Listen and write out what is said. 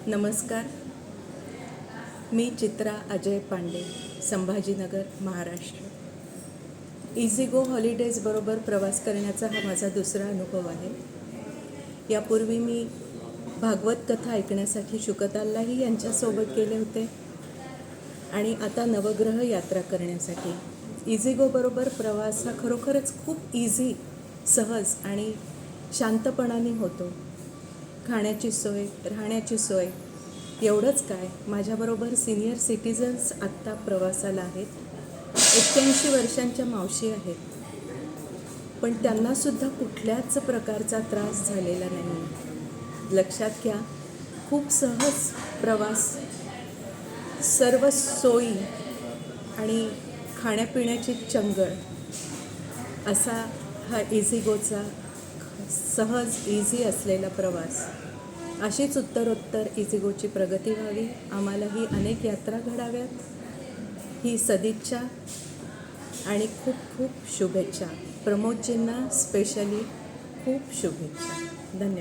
नमस्कार. मी चित्रा अजय पांडे, संभाजीनगर, महाराष्ट्र. इझीगो हॉलिडेजबरोबर प्रवास करण्याचा हा माझा दुसरा अनुभव आहे. यापूर्वी मी भागवत कथा ऐकण्यासाठी शुकताललाही यांच्यासोबत गेले होते आणि आता नवग्रह यात्रा करण्यासाठी. इझीगोबरोबर प्रवास हा खरोखरच खूप इझी, सहज आणि शांतपणाने होतो. खाण्याची सोय, राहण्याची सोय, एवढंच काय, माझ्याबरोबर सिनियर सिटिझन्स आत्ता प्रवासाला आहेत. 81 वर्षांच्या मावशी आहेत, पण त्यांनासुद्धा कुठल्याच प्रकारचा त्रास झालेला नाही. लक्षात घ्या, खूप सहज प्रवास, सर्व सोयी आणि खाण्यापिण्याची चंगळ असा हा इझीगोचा सहज इझी असलेला प्रवास. अशीच उत्तरोत्तर इझीगोची प्रगती व्हावी, आम्हालाही अनेक यात्रा घडाव्यात, ही सदिच्छा आणि खूप खूप शुभेच्छा. प्रमोदजींना स्पेशली खूप शुभेच्छा. धन्यवाद.